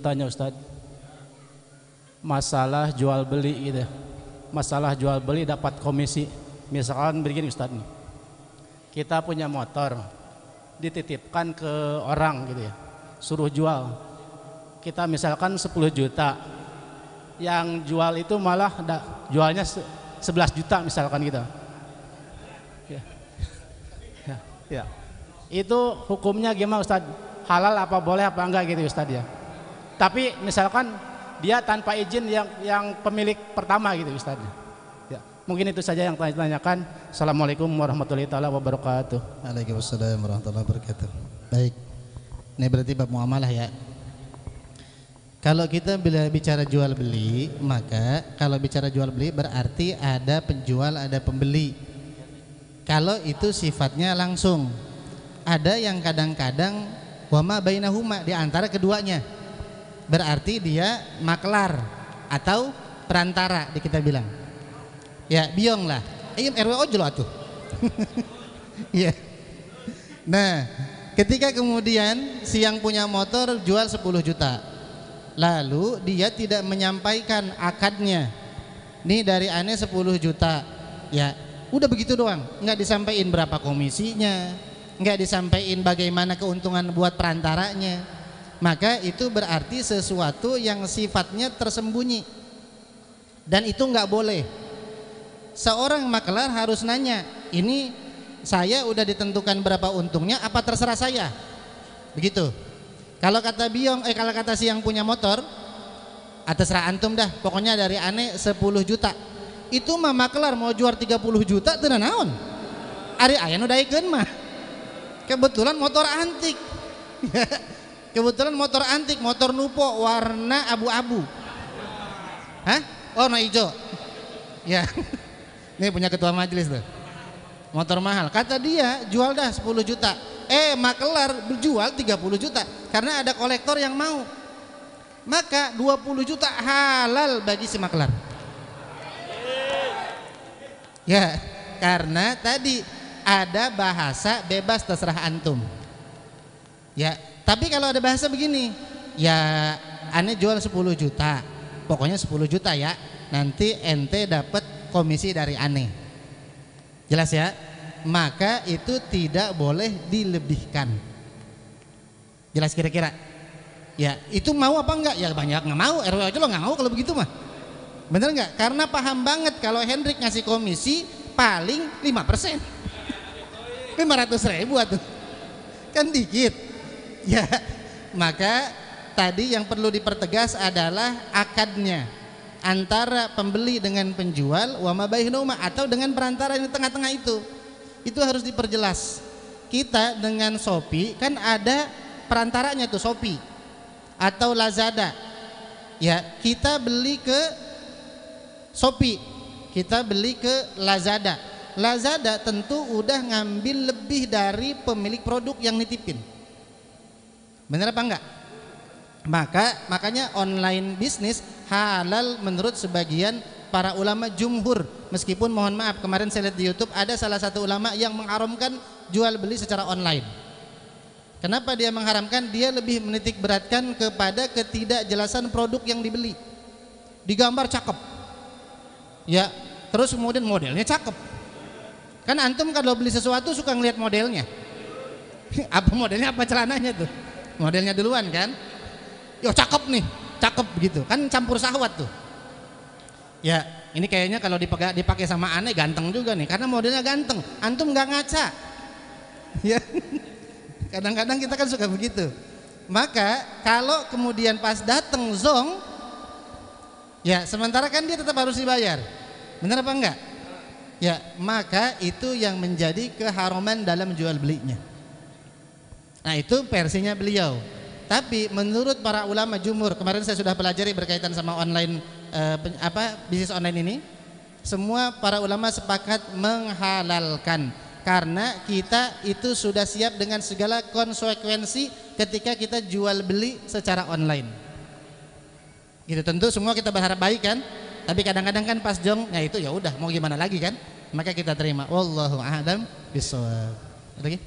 bertanya Ustadz, masalah jual beli gitu. Masalah jual beli dapat komisi. Misalkan begini Ustadz nih, kita punya motor dititipkan ke orang gitu ya, suruh jual. Kita misalkan 10 juta, yang jual itu malah jualnya 11 juta misalkan gitu. Ya. Ya. Ya. Itu hukumnya gimana Ustadz? Halal apa boleh apa enggak gitu Ustadz ya? Tapi misalkan dia tanpa izin yang pemilik pertama gitu Ustadz. Ya. Mungkin itu saja yang tanyakan. Assalamualaikum warahmatullahi wabarakatuh. Waalaikumsalam warahmatullahi wabarakatuh. Baik, ini berarti bab muamalah ya. Kalau kita bila bicara jual beli, maka kalau bicara jual beli berarti ada penjual ada pembeli. Kalau itu sifatnya langsung. Ada yang kadang-kadang wama bainahuma, di antara keduanya, berarti dia maklar atau perantara di kita bilang. Ya biong lah, RW ojol atuh. Ya. Nah, ketika kemudian si yang punya motor jual 10 juta, lalu dia tidak menyampaikan akadnya, nih dari aneh 10 juta, ya udah begitu doang, nggak disampaikan berapa komisinya, nggak disampaikan bagaimana keuntungan buat perantaranya, maka itu berarti sesuatu yang sifatnya tersembunyi, dan itu nggak boleh. Seorang maklar harus nanya, ini saya udah ditentukan berapa untungnya, apa terserah saya, begitu. Kalau kata biong, kalau kata si yang punya motor, terserah antum dah, pokoknya dari aneh 10 juta. Itu mah maklar mau jual 30 juta tenan naon. Ari aya nu daekeun mah. Kebetulan motor antik. Kebetulan motor antik, motor nupo warna abu-abu. Hah? Warna hijau. Ya. Ini punya ketua majelis tuh. Motor mahal. Kata dia jual dah 10 juta. Maklar berjual 30 juta karena ada kolektor yang mau. Maka 20 juta halal bagi si maklar. Ya, karena tadi ada bahasa bebas terserah antum. Ya, tapi kalau ada bahasa begini, ya aneh jual 10 juta. Pokoknya 10 juta ya. Nanti ente dapat komisi dari aneh. Jelas ya? Maka itu tidak boleh dilebihkan. Jelas kira-kira? Ya, itu mau apa enggak? Ya banyak nggak mau, RW aja lo nggak mau kalau begitu mah. Bener nggak? Karena paham banget kalau Hendrik ngasih komisi paling 5%. 500.000 tuh. Kan dikit. Ya, maka tadi yang perlu dipertegas adalah akadnya antara pembeli dengan penjual wa ma bainahuma, atau dengan perantara di tengah-tengah itu harus diperjelas. Kita dengan Shopee kan ada perantaranya tuh, Shopee atau Lazada. Ya, kita beli ke Shopee, kita beli ke Lazada. Lazada tentu udah ngambil lebih dari pemilik produk yang nitipin. Bener apa enggak? Makanya online bisnis halal menurut sebagian para ulama jumhur. Meskipun mohon maaf, kemarin saya lihat di YouTube ada salah satu ulama yang mengharamkan jual beli secara online. Kenapa dia mengharamkan? Dia lebih menitik beratkan kepada ketidakjelasan produk yang dibeli. Digambar cakep, ya, terus kemudian modelnya cakep. Kan antum kalau beli sesuatu suka ngelihat modelnya. Apa modelnya, apa celananya tuh? Modelnya duluan kan? Yo cakep nih, cakep begitu. Kan campur syahwat tuh. Ya, ini kayaknya kalau dipakai sama aneh ganteng juga nih, karena modelnya ganteng. Antum nggak ngaca. Ya. Kadang-kadang kita kan suka begitu. Maka kalau kemudian pas dateng zong, ya sementara kan dia tetap harus dibayar. Benar apa enggak? Ya, maka itu yang menjadi keharaman dalam jual belinya. Nah, itu versinya beliau. Tapi menurut para ulama jumhur, kemarin saya sudah pelajari berkaitan sama online bisnis online ini, semua para ulama sepakat menghalalkan, karena kita itu sudah siap dengan segala konsekuensi ketika kita jual beli secara online. Gitu, tentu semua kita berharap baik kan, tapi kadang-kadang kan pas jong, ya itu ya udah mau gimana lagi kan, maka kita terima. Wallahu a'lam bishawab. Lagi?